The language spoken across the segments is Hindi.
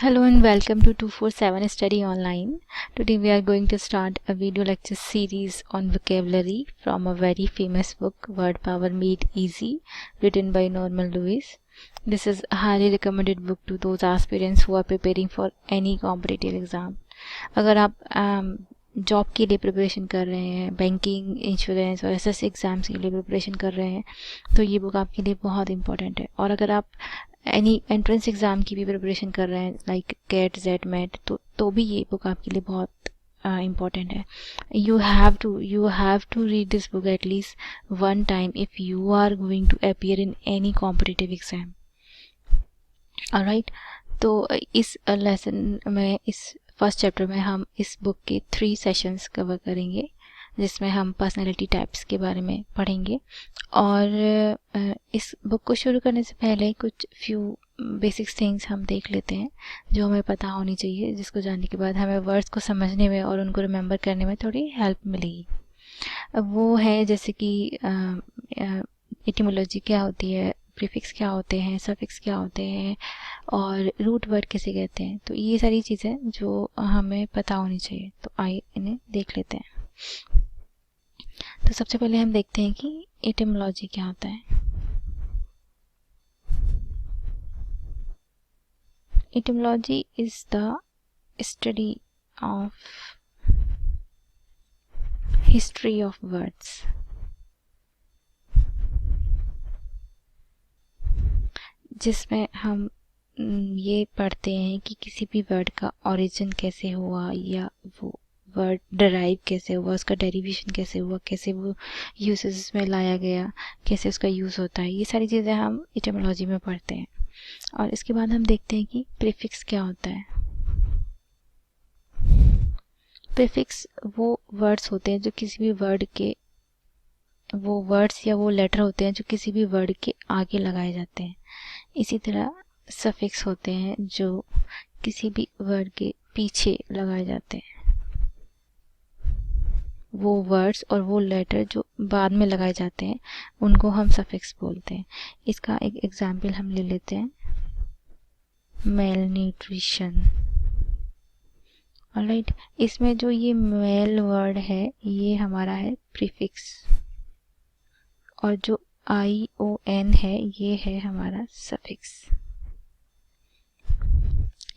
Hello and welcome to 247 Study Online. Today we are going to start a video lecture series on vocabulary from a very famous book, Word Power Made Easy, written by Norman Lewis. This is a highly recommended book to those aspirants who are preparing for any competitive exam. अगर आप जॉब के लिए प्रिपरेशन कर रहे हैं, बैंकिंग, इंश्योरेंस और एसएससी एग्ज़ाम्स के लिए प्रिपरेशन कर रहे हैं, तो ये बुक आपके लिए बहुत इंपॉर्टेंट है. और अगर आप एनी एंट्रेंस एग्ज़ाम की भी प्रिपरेशन कर रहे हैं, लाइक कैट, जेट, मैट, तो भी ये बुक आपके लिए बहुत इम्पॉर्टेंट है. You have to read this book at least one time if you are going to appear in any competitive exam. Alright, तो इस लेसन में, इस फर्स्ट चैप्टर में हम इस बुक के 3 सेशंस कवर करेंगे, जिसमें हम पर्सनालिटी टाइप्स के बारे में पढ़ेंगे. और इस बुक को शुरू करने से पहले कुछ फ्यू बेसिक थिंग्स हम देख लेते हैं जो हमें पता होनी चाहिए, जिसको जानने के बाद हमें वर्ड्स को समझने में और उनको रिमेंबर करने में थोड़ी हेल्प मिलेगी. वो है जैसे कि एटिमोलॉजी क्या होती है, प्रीफिक्स क्या होते हैं, सफिक्स क्या होते हैं और रूट वर्ड किसे कहते हैं. तो ये सारी चीज़ें जो हमें पता होनी चाहिए, तो आइए इन्हें देख लेते हैं. तो सबसे पहले हम देखते हैं कि एटिमोलॉजी क्या होता है. Etymology is the study of history of words. जिसमें हम ये पढ़ते हैं कि किसी भी वर्ड का ओरिजिन कैसे हुआ, या वो वर्ड डराइव कैसे हुआ, उसका डेरिवेशन कैसे हुआ, कैसे वो यूसेस में लाया गया, कैसे उसका यूज़ होता है. ये सारी चीज़ें हम एटिमोलॉजी में पढ़ते हैं. और इसके बाद हम देखते हैं कि प्रीफिक्स क्या होता है. प्रीफिक्स वो वर्ड्स होते हैं जो किसी भी वर्ड के, वो वर्ड्स या वो लेटर होते हैं जो किसी भी वर्ड के आगे लगाए जाते हैं. इसी तरह सफिक्स होते हैं जो किसी भी वर्ड के पीछे लगाए जाते हैं. वो वर्ड्स और वो लेटर जो बाद में लगाए जाते हैं उनको हम सफिक्स बोलते हैं. इसका एक एग्जाम्पल हम ले लेते हैं, मेल न्यूट्रिशन. ऑलराइट, इसमें जो ये मेल वर्ड है ये हमारा है प्रीफिक्स, और जो ION है ये है हमारा सफिक्स.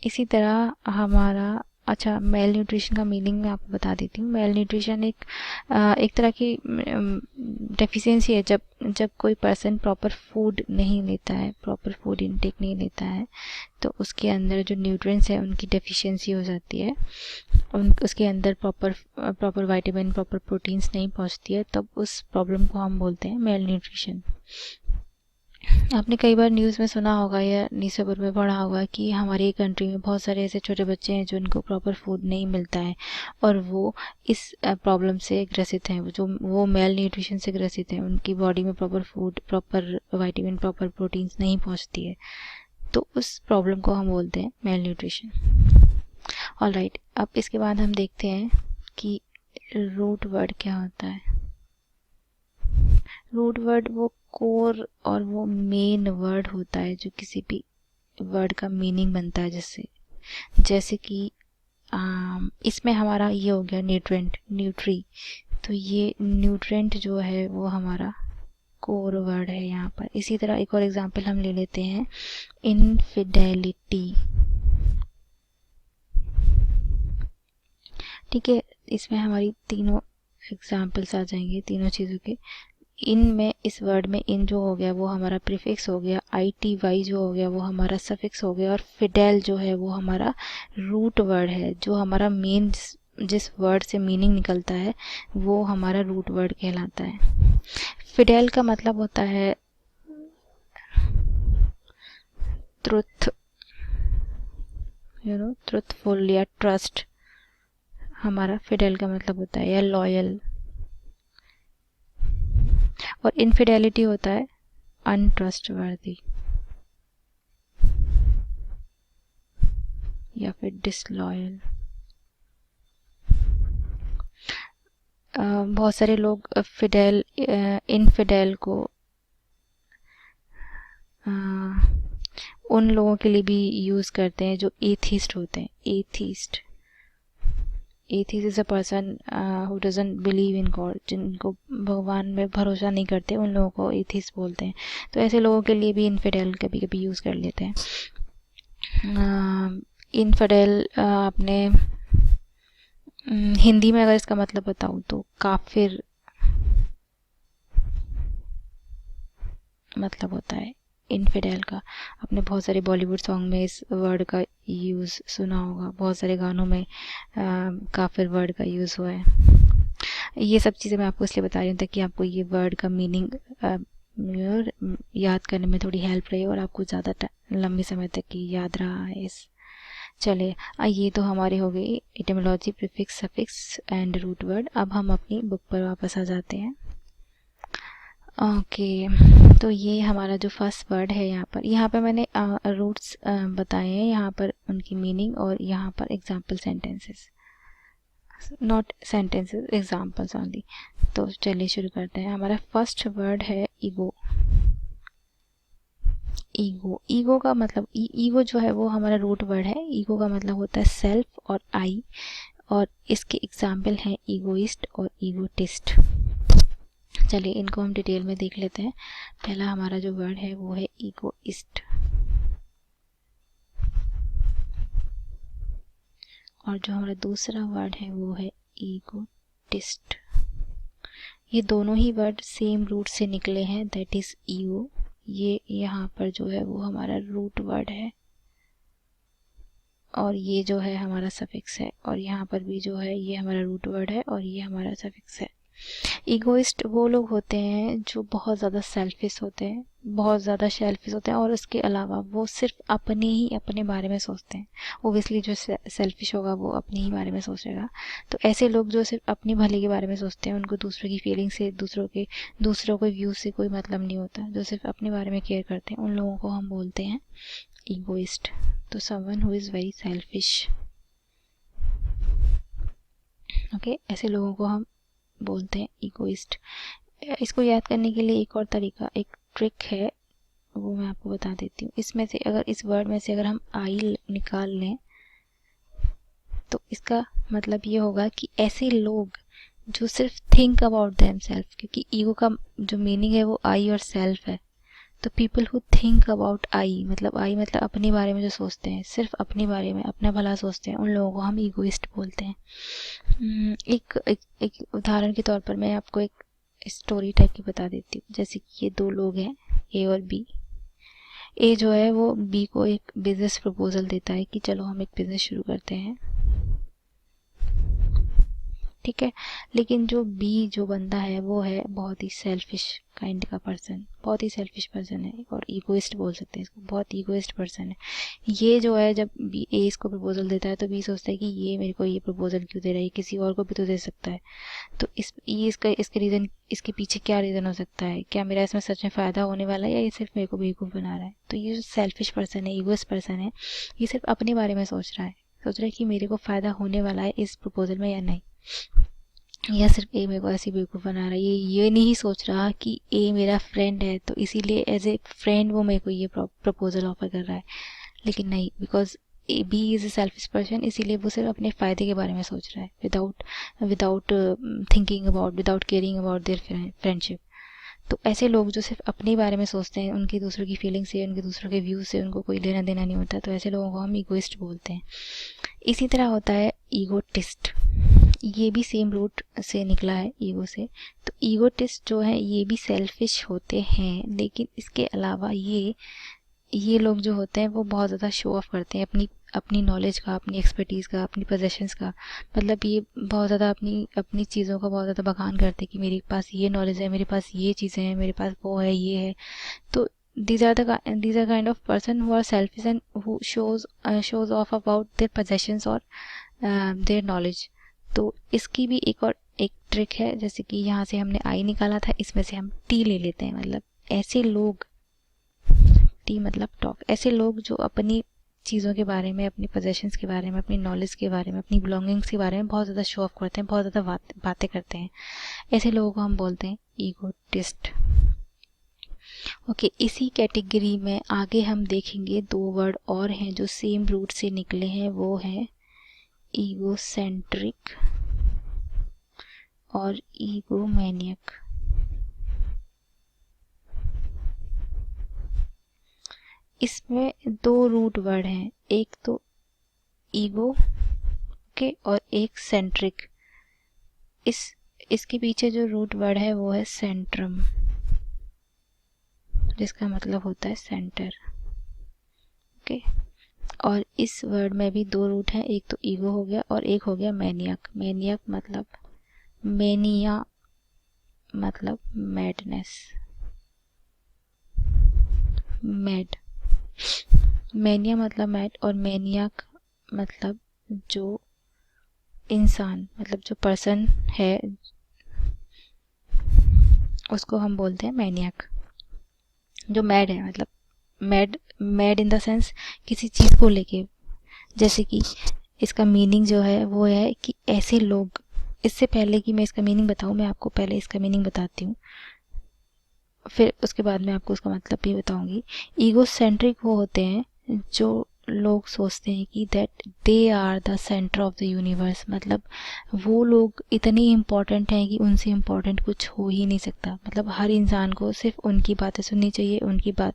इसी तरह हमारा, अच्छा, मेल न्यूट्रिशन का मीनिंग मैं आपको बता देती हूँ. मेल न्यूट्रिशन एक तरह की डेफिशिएंसी है. जब कोई पर्सन प्रॉपर फूड नहीं लेता है, प्रॉपर फूड इनटेक नहीं लेता है, तो उसके अंदर जो न्यूट्रिएंट्स है उनकी डेफिशिएंसी हो जाती है. उसके अंदर प्रॉपर विटामिन, प्रॉपर प्रोटीन्स नहीं पहुँचती है, तब उस प्रॉब्लम को हम बोलते हैं मेल न्यूट्रिशन. आपने कई बार न्यूज़ में सुना होगा या न्यूज़पेपर में पढ़ा होगा कि हमारी कंट्री में बहुत सारे ऐसे छोटे बच्चे हैं जिनको प्रॉपर फूड नहीं मिलता है और वो इस प्रॉब्लम से ग्रसित हैं. वो मेल न्यूट्रिशन से ग्रसित हैं. उनकी बॉडी में proper food, proper vitamin, proper proteins नहीं पहुंचती है, तो उस प्रॉब्लम को हम बोलते हैं मेल न्यूट्रिशन. ऑलराइट, अब इसके बाद हम देखते हैं कि रूट वर्ड क्या होता है. रूट वर्ड वो कोर और वो मेन वर्ड होता है जो किसी भी वर्ड का मीनिंग बनता है. जैसे कि इसमें हमारा ये हो गया न्यूट्रेंट, न्यूट्री. तो ये न्यूट्रेंट जो है वो हमारा कोर वर्ड है यहाँ पर. इसी तरह एक और एग्जांपल हम ले लेते हैं, इनफिडेलिटी. ठीक है, इसमें हमारी तीनों एग्जाम्पल्स आ जाएंगे तीनों चीज़ों के. इन में, इस वर्ड में इन जो हो गया वो हमारा प्रीफिक्स हो गया, ITY जो हो गया वो हमारा सफिक्स हो गया, और फिडेल जो है वो हमारा रूट वर्ड है. जो हमारा मेन, जिस वर्ड से मीनिंग निकलता है वो हमारा रूट वर्ड कहलाता है. फिडेल का मतलब होता है ट्रुथ, ट्रुथफुल या ट्रस्ट. हमारा फिडेल का मतलब होता है, या लॉयल. और इनफिडेलिटी होता है अनट्रस्टवर्दी या फिर डिसलॉयल. बहुत सारे लोग इनफिडेल को उन लोगों के लिए भी यूज़ करते हैं जो एथिस्ट होते हैं। Atheist is a person who doesn't believe in God, जिनको भगवान में भरोसा नहीं करते, उन लोगों को एथिस्ट बोलते हैं। तो ऐसे लोगों के लिए भी इनफिडेल कभी कभी यूज़ कर लेते हैं। इनफिडेल आपने हिंदी में अगर इसका मतलब बताऊँ तो काफिर मतलब होता है इनफिडेल का। आपने बहुत सारे बॉलीवुड सॉन्ग में इस वर्ड का यूज़ सुना होगा, बहुत सारे गानों में काफिर वर्ड का यूज़ हुआ है। ये सब चीज़ें मैं आपको इसलिए बता रही हूँ ताकि आपको ये वर्ड का मीनिंग याद करने में थोड़ी हेल्प रही और आपको ज़्यादा लंबे समय तक की याद रहा है इस। चले, ये तो हमारी हो गई etymology, prefix, suffix and root word. अब हम अपनी बुक पर वापस आ जाते हैं। ओके, तो ये हमारा जो फर्स्ट वर्ड है, यहाँ पर मैंने रूट्स बताए हैं, यहाँ पर उनकी मीनिंग और यहाँ पर example sentences, not sentences, examples only. तो चलिए शुरू करते हैं। हमारा फर्स्ट वर्ड है ईगो। ईगो का मतलब ईगो जो है वो हमारा रूट वर्ड है। ईगो का मतलब होता है सेल्फ और आई, और इसके एग्जाम्पल हैं ईगोइस्ट और ईगोटिस्ट। चलिए इनको हम डिटेल में देख लेते हैं। पहला हमारा जो वर्ड है वो है ईगोइस्ट, और जो हमारा दूसरा वर्ड है वो है ईगोटिस्ट। ये दोनों ही वर्ड सेम रूट से निकले हैं, दैट इज ईगो। ये यहाँ पर जो है वो हमारा रूट वर्ड है, और ये जो है हमारा सफिक्स है, और यहाँ पर भी जो है ये हमारा रूट वर्ड है और ये हमारा सफिक्स है। ईगोइस्ट वो लोग होते हैं जो बहुत ज़्यादा सेल्फिश होते हैं, बहुत ज़्यादा सेल्फिश होते हैं, और उसके अलावा वो सिर्फ अपने बारे में सोचते हैं। ओबियसली जो सेल्फिश होगा वो अपने ही बारे में सोचेगा। तो ऐसे लोग जो सिर्फ अपनी भले के बारे में सोचते हैं, उनको दूसरों की फीलिंग से, दूसरों के व्यू से कोई मतलब नहीं होता, जो सिर्फ अपने बारे में केयर करते हैं, उन लोगों को हम बोलते हैं ईगोइस्ट। तो someone who is very selfish, okay, ऐसे लोगों को हम बोलते हैं ईगोइस्ट। इसको याद करने के लिए एक और तरीका, एक ट्रिक है, वो मैं आपको बता देती हूँ। इसमें से अगर इस वर्ड में से अगर हम आई निकाल लें तो इसका मतलब ये होगा कि ऐसे लोग जो सिर्फ थिंक अबाउट देमसेल्फ, क्योंकि ईगो का जो मीनिंग है वो आई और सेल्फ है। तो people who think about I मतलब अपने बारे में जो सोचते हैं, सिर्फ अपने बारे में, अपना भला सोचते हैं, उन लोगों को हम ईगोइस्ट बोलते हैं। एक उदाहरण के तौर पर मैं आपको एक स्टोरी टाइप की बता देती हूँ। जैसे कि ये दो लोग हैं, ए और बी। ए जो है वो बी को एक बिजनेस प्रपोजल देता है कि चलो हम एक बिजनेस शुरू करते हैं, ठीक है। लेकिन जो बी जो बंदा है वो है बहुत ही सेल्फिश काइंड का पर्सन, बहुत ही सेल्फिश पर्सन है, और ईगोइस्ट बोल सकते हैं इसको, बहुत ईगोइस्ट पर्सन है। ये जो है जब बी ए इसको प्रपोजल देता है तो बी सोचता है कि ये मेरे को ये प्रपोजल क्यों दे रहा है, किसी और को भी तो दे सकता है। तो इसके रीज़न, इसके पीछे क्या रीज़न हो सकता है, क्या मेरा इसमें सच में फ़ायदा होने वाला है या ये सिर्फ मेरे को बेवकूफ़ बना रहा है। तो ये जो सेल्फिश पर्सन है, ईगोइस्ट पर्सन है, ये सिर्फ अपने बारे में सोच रहा है कि मेरे को फ़ायदा होने वाला है इस प्रपोजल में या नहीं, या सिर्फ ए मेरे को ऐसी बेवकूफ़ बना रहा है। ये नहीं सोच रहा कि ए मेरा फ्रेंड है, तो इसीलिए एज ए फ्रेंड वो मेरे को ये प्रपोजल ऑफर कर रहा है। लेकिन नहीं, because B is a selfish person, इसीलिए वो सिर्फ अपने फ़ायदे के बारे में सोच रहा है, without thinking about, without caring about their friendship. तो ऐसे लोग जो सिर्फ अपने बारे में सोचते हैं, उनकी दूसरों की फीलिंग से, उनके दूसरों के व्यू से उनको कोई लेना देना नहीं होता, तो ऐसे लोगों को हम ईगोइस्ट बोलते हैं। इसी तरह होता है ईगोटिस्ट। ये भी सेम रूट से निकला है, ईगो से। तो ईगोटिस्ट जो है ये भी सेल्फिश होते हैं, लेकिन इसके अलावा ये लोग जो होते हैं वो बहुत ज़्यादा शो ऑफ करते हैं अपनी नॉलेज का, अपनी एक्सपर्टीज़ का, अपनी पोजेशंस का। मतलब ये बहुत ज़्यादा अपनी चीज़ों का बहुत ज़्यादा बखान करते हैं कि मेरे पास ये नॉलेज है, मेरे पास ये चीज़ें हैं, मेरे पास वो है, ये है। तो these are kind of person who are selfish and who shows off about their possessions or their knowledge। तो इसकी भी एक ट्रिक है, जैसे कि यहाँ से हमने आई निकाला था, इसमें से हम टी ले लेते हैं। मतलब ऐसे लोग, टी मतलब टॉक, ऐसे लोग जो अपनी चीज़ों के बारे में, अपनी पोजेशंस के बारे में, अपनी नॉलेज के बारे में, अपनी बिलोंगिंग्स के बारे में बहुत ज़्यादा शो ऑफ करते हैं, बहुत ज़्यादा बातें करते हैं, ऐसे लोगों को हम बोलते हैं ईगोटिस्ट। ओके, इसी कैटेगरी में आगे हम देखेंगे दो वर्ड और हैं जो सेम रूट से निकले हैं, वो है ईगोसेंट्रिक और ईगोमैनियक। इसमें दो रूट वर्ड हैं, एक तो ईगो के और एक सेंट्रिक। इसके पीछे जो रूट वर्ड है वो है सेंट्रम, जिसका मतलब होता है सेंटर। ओके, और इस वर्ड में भी दो रूट हैं, एक तो ईगो हो गया और एक हो गया मैनियक। मैनियक मतलब मैनिया मतलब मैडनेस, मैड। मैनिया मतलब मैड और मैनियक मतलब जो इंसान, मतलब जो पर्सन है उसको हम बोलते हैं मैनियक। जो मैड है मतलब मैड इन द सेंस किसी चीज़ को लेके, जैसे कि इसका मीनिंग जो है वो है कि ऐसे लोग, इससे पहले कि मैं इसका मीनिंग बताऊं, मैं आपको पहले इसका मीनिंग बताती हूँ, फिर उसके बाद मैं आपको उसका मतलब भी बताऊंगी। ईगोसेंट्रिक वो होते हैं जो लोग सोचते हैं कि that they are the centre of the universe, मतलब वो लोग इतने इम्पोर्टेंट हैं कि उनसे इम्पोर्टेंट कुछ हो ही नहीं सकता। मतलब हर इंसान को सिर्फ उनकी बातें सुननी चाहिए, उनकी बात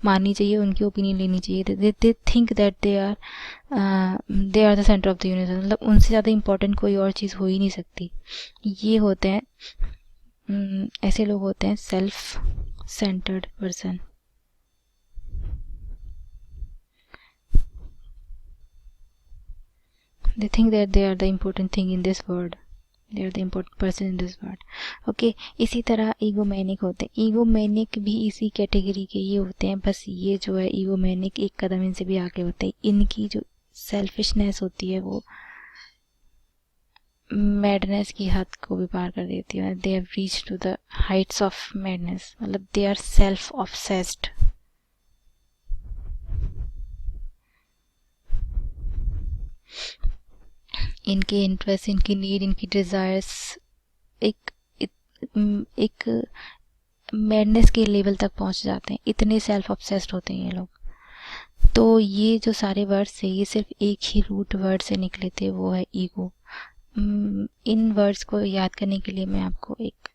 माननी चाहिए, उनकी ओपिनियन लेनी चाहिए। They think that they are the centre of the universe, मतलब उनसे ज़्यादा इम्पोर्टेंट कोई और चीज़ हो ही नहीं सकती। ये होते हैं ऐसे लोग होते हैं self centred person. They think that they are the important thing in this world, they are the important person in this world. Okay, इसी तरह ईगोमैनिक होते हैं। ईगोमैनिक भी इसी कैटेगरी के ही होते हैं, बस ये जो है ईगोमैनिक एक कदम इनसे भी आगे होते हैं। इनकी जो सेल्फिशनेस होती है वो मैडनेस की हद को भी पार कर देती है। They have reached to the heights of madness, मतलब दे आर सेल्फ ऑब्सेस्ड। इनके इंटरेस्ट, इनकी नीड, इनकी डिज़ायर्स एक मैडनेस के लेवल तक पहुंच जाते हैं, इतने सेल्फ ऑब्सेस्ड होते हैं ये लोग। तो ये जो सारे वर्ड्स थे ये सिर्फ एक ही रूट वर्ड से निकले थे, वो है ईगो। इन वर्ड्स को याद करने के लिए मैं आपको एक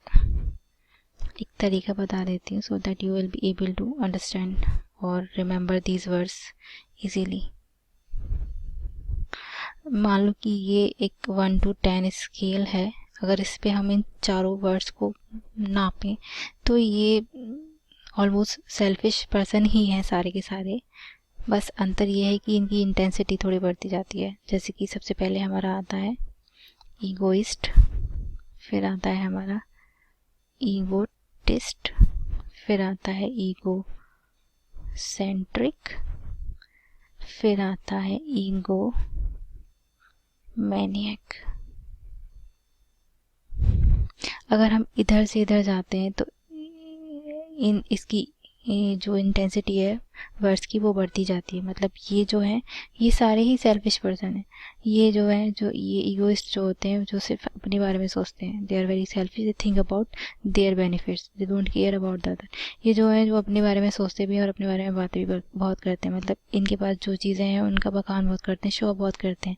तरीका बता देती हूँ, so that you will be able to understand और रिमेंबर दीज वर्ड्स इजीली। मान लो कि ये एक 1 to 10 स्केल है, अगर इस पे हम इन चारों वर्ड्स को नापें तो ये ऑलमोस्ट सेल्फिश पर्सन ही हैं सारे के सारे। बस अंतर ये है कि इनकी इंटेंसिटी थोड़ी बढ़ती जाती है। जैसे कि सबसे पहले हमारा आता है ईगोइस्ट, फिर आता है हमारा ईगोटिस्ट, फिर आता है ईगो सेंट्रिक, फिर आता है ईगो मैनियक। अगर हम इधर से इधर जाते हैं तो इसकी जो इंटेंसिटी है वर्ड्स की वो बढ़ती जाती है। मतलब ये जो है ये सारे ही सेल्फिश पर्सन हैं। ये जो है, जो ये ईगोइस्ट जो होते हैं, जो सिर्फ अपने बारे में सोचते हैं, they are very selfish, they think about their benefits, they don't care about the other. ये जो है जो अपने बारे में सोचते भी हैं और अपने बारे में बातें भी बहुत करते हैं। मतलब इनके पास जो चीज़ें हैं उनका बखान बहुत करते हैं, शो बहुत करते हैं।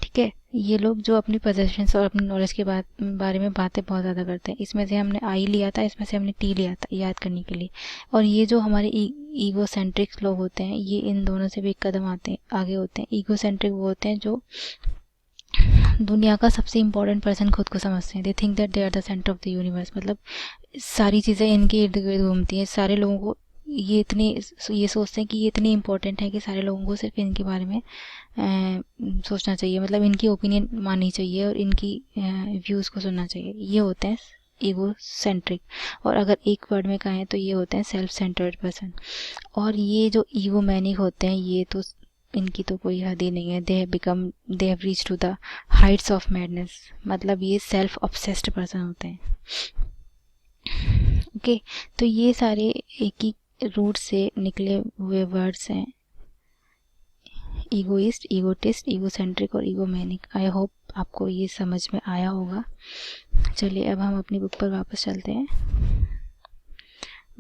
ठीक है, ये लोग जो अपनी पोजेशंस और अपनी नॉलेज के बारे में बातें बहुत ज़्यादा करते हैं। इसमें से हमने आई लिया था, इसमें से हमने टी लिया था याद करने के लिए। और ये जो हमारे ईगोसेंट्रिक लोग होते हैं ये इन दोनों से भी एक कदम आगे होते हैं। ईगोसेंट्रिक वो होते हैं जो दुनिया का सबसे इम्पोर्टेंट पर्सन खुद को समझते हैं। They think that they are the centre of the universe, मतलब सारी चीज़ें इनके इर्द गिर्द घूमती हैं। सारे लोगों को ये सोचते हैं कि ये इतने इम्पोर्टेंट है कि सारे लोगों को सिर्फ इनके बारे में सोचना चाहिए, मतलब इनकी ओपिनियन माननी चाहिए और इनकी व्यूज़ को सुनना चाहिए। ये होते हैं ईगो सेंट्रिक। और अगर एक वर्ड में कहें तो ये होते हैं सेल्फ सेंटर्ड पर्सन। और ये जो ईगोमैनिक होते हैं ये तो इनकी तो कोई हद ही नहीं है। They have reach to the heights of madness, मतलब ये सेल्फ ऑब्सेस्ड पर्सन होते हैं। ओके, तो ये सारे एक ही रूट से निकले हुए वर्ड्स हैं, ईगोइस्ट, ईगोटिस्ट, ईगोसेंट्रिक और ईगोमैनिक। आई होप आपको ये समझ में आया होगा। चलिए अब हम अपनी बुक पर वापस चलते हैं।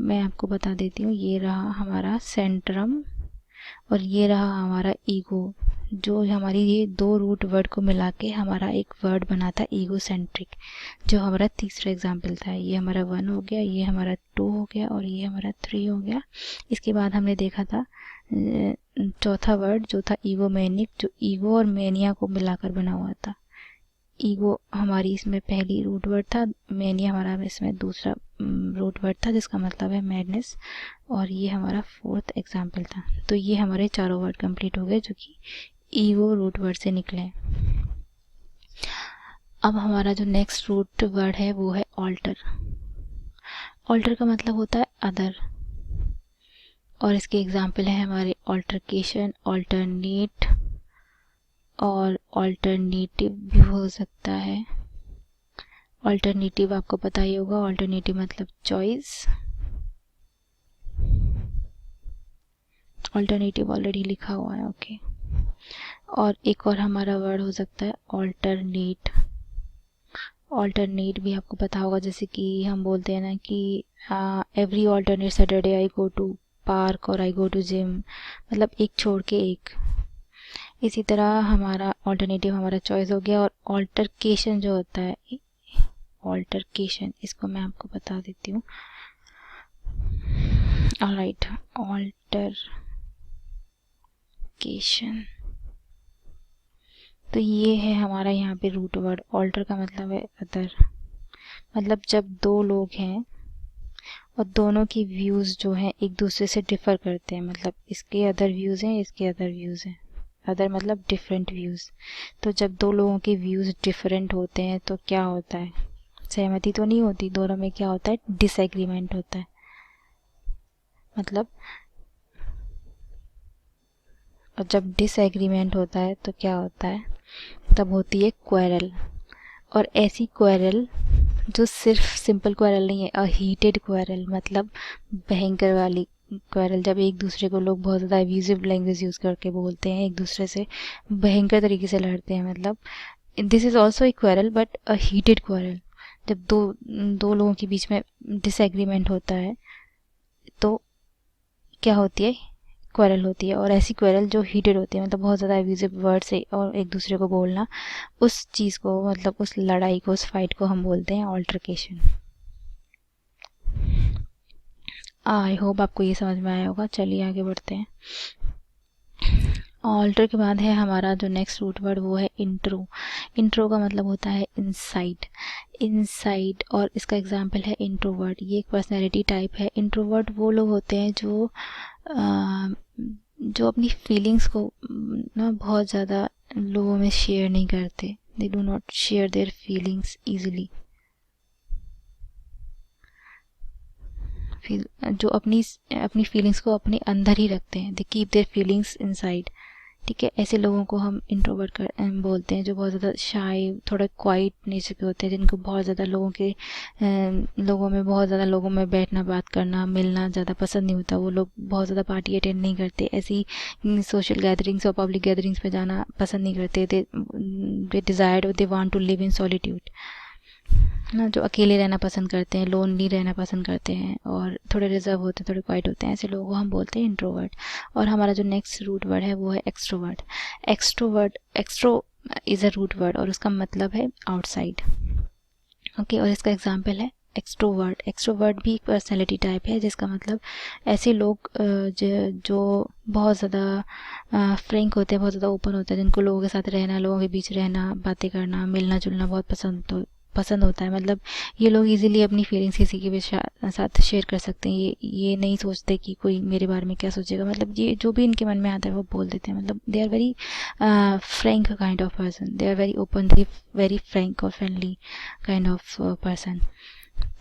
मैं आपको बता देती हूँ, ये रहा हमारा सेंट्रम और ये रहा हमारा ईगो, जो हमारी ये दो रूट वर्ड को मिला के हमारा एक वर्ड बना था ईगोसेंट्रिक, जो हमारा तीसरा एग्जाम्पल था। ये हमारा 1 हो गया, ये हमारा 2 हो गया और ये हमारा 3 हो गया। इसके बाद हमने देखा था चौथा वर्ड जो था ईगोमेनिक, जो ईगो और मेनिया को मिलाकर बना हुआ था। ईगो हमारी इसमें पहली रूट वर्ड था, मेनिया हमारा इसमें दूसरा रूट वर्ड था, जिसका मतलब है मैडनेस, और ये हमारा फोर्थ एग्जाम्पल था। तो ये हमारे चारों वर्ड कंप्लीट हो गए जो कि ईगो रूट वर्ड से निकले। अब हमारा जो नेक्स्ट रूट वर्ड है वो है ऑल्टर। ऑल्टर का मतलब होता है अदर, और इसके एग्जाम्पल है हमारे ऑल्टरकेशन, ऑल्टरनेट और ऑल्टरनेटिव भी हो सकता है। ऑल्टरनेटिव आपको पता ही होगा, ऑल्टरनेटिव मतलब चॉइस। ऑल्टरनेटिव ऑलरेडी लिखा हुआ है, ओके। और एक और हमारा वर्ड हो सकता है ऑल्टरनेट। ऑल्टरनेट भी आपको पता होगा, जैसे कि हम बोलते हैं ना कि every alternate Saturday I go to park और आई गो टू जिम, मतलब एक छोड़ के एक। इसी तरह हमारा ऑल्टरनेटिव हमारा चॉइस हो गया। और ऑल्टरकेशन जो होता है, ऑल्टरकेशन, इसको मैं आपको बता देती हूँ। ऑलराइट, ऑल्टरकेशन, तो ये है हमारा यहाँ पे रूट वर्ड। ऑल्टर का मतलब है अदर, मतलब जब दो लोग हैं और दोनों की व्यूज़ जो हैं एक दूसरे से डिफ़र करते हैं, मतलब इसके अदर व्यूज़ हैं, इसके अदर व्यूज़ हैं। अदर मतलब डिफरेंट व्यूज़। तो जब दो लोगों के व्यूज़ डिफरेंट होते हैं तो क्या होता है, सहमति तो नहीं होती, दोनों में क्या होता है, डिसएग्रीमेंट होता है। मतलब और जब डिसएग्रीमेंट होता है तो क्या होता है, तब होती है क्वेरल। और ऐसी क्वेरल जो सिर्फ सिंपल क्वेरल नहीं है, अ हीटेड क्वेरल, मतलब भयंकर वाली क्वेरल, जब एक दूसरे को लोग बहुत ज़्यादा एब्यूजिव लैंग्वेज यूज़ करके बोलते हैं, एक दूसरे से भयंकर तरीके से लड़ते हैं, मतलब this is also a quarrel but a heated quarrel. जब दो लोगों के बीच में डिसएग्रीमेंट होता है तो क्या होती है, क्वेरल होती है। और ऐसी क्वेरल जो हीटेड होती है, मतलब बहुत ज़्यादा एब्यूजिव वर्ड से और एक दूसरे को बोलना, उस चीज़ को, मतलब उस लड़ाई को, उस फाइट को हम बोलते हैं ऑल्टरकेशन। आई होप आपको ये समझ में आया होगा। चलिए आगे बढ़ते हैं। ऑल्टर के बाद है हमारा जो नेक्स्ट रूट वर्ड वो है इंट्रो। इंट्रो का मतलब होता है इनसाइड। इनसाइड, और इसका एग्जाम्पल है इंट्रोवर्ट। ये एक पर्सनैलिटी टाइप है। इंट्रोवर्ट वो लोग होते हैं जो अपनी फीलिंग्स को ना बहुत ज़्यादा लोगों में शेयर नहीं करते। They do not share their feelings easily. जो अपनी फीलिंग्स को अपने अंदर ही रखते हैं, they keep their feelings inside. ठीक है, ऐसे लोगों को हम इंट्रोवर्ट बोलते हैं, जो बहुत ज़्यादा शाय, थोड़ा क्वाइट नेचर के होते हैं, जिनको बहुत ज़्यादा लोगों में बैठना, बात करना, मिलना ज़्यादा पसंद नहीं होता। वो लोग बहुत ज़्यादा पार्टी अटेंड नहीं करते, ऐसी सोशल गैदरिंग्स और पब्लिक गैदरिंग्स पे जाना पसंद नहीं करते। They desired, they want to live in solitude ना, जो अकेले रहना पसंद करते हैं, लोनली रहना पसंद करते हैं और थोड़े रिजर्व होते हैं, थोड़े क्वाइट होते हैं, ऐसे लोगों को हम बोलते हैं इंट्रोवर्ट। और हमारा जो नेक्स्ट रूट वर्ड है वो है extrovert. Extro is a root word और उसका मतलब है आउटसाइड। ओके, और इसका एग्जाम्पल है एक्सट्रोवर्ट। एक्सट्रोवर्ट भी एक पर्सनैलिटी टाइप है, जिसका मतलब ऐसे लोग जो बहुत ज़्यादा फ्रैंक होते हैं, बहुत ज़्यादा ओपन होते हैं, जिनको लोगों के साथ रहना, लोगों के बीच रहना, बातें करना, मिलना जुलना बहुत पसंद होता है। मतलब ये लोग इजीली अपनी फीलिंग्स किसी के भी साथ शेयर कर सकते हैं। ये नहीं सोचते कि कोई मेरे बारे में क्या सोचेगा, मतलब ये जो भी इनके मन में आता है वो बोल देते हैं। मतलब they are very frank kind of person, they are very open, very frank और फ्रेंडली काइंड ऑफ पर्सन।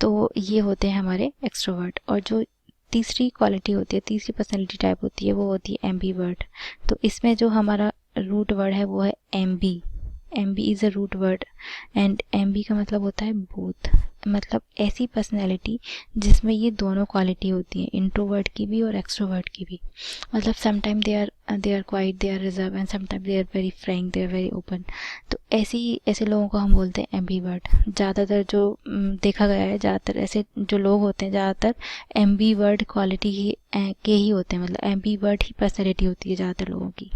तो ये होते हैं हमारे एक्सट्रोवर्ट। और जो तीसरी क्वालिटी होती है, तीसरी पर्सनैलिटी टाइप होती है, वो होती है एम्बीवर्ट। तो इसमें जो हमारा रूट वर्ड है वो है ambi. Ambi is a root word and ambi का मतलब होता है बोथ। मतलब ऐसी पर्सनैलिटी जिसमें ये दोनों क्वालिटी होती है, इंट्रोवर्ट की भी और एक्सट्रोवर्ट की भी। मतलब sometime they are quiet, they are reserve, and sometime they are very frank, they are very open. तो ऐसे लोगों को हम बोलते हैं एम्बीवर्ट। ज़्यादातर जो देखा गया है, ज़्यादातर ऐसे जो लोग होते हैं ज़्यादातर एम्बीवर्ट क्वालिटी के ही होते हैं, मतलब एम्बीवर्ट ही पर्सनैलिटी होती है ज़्यादातर लोगों की।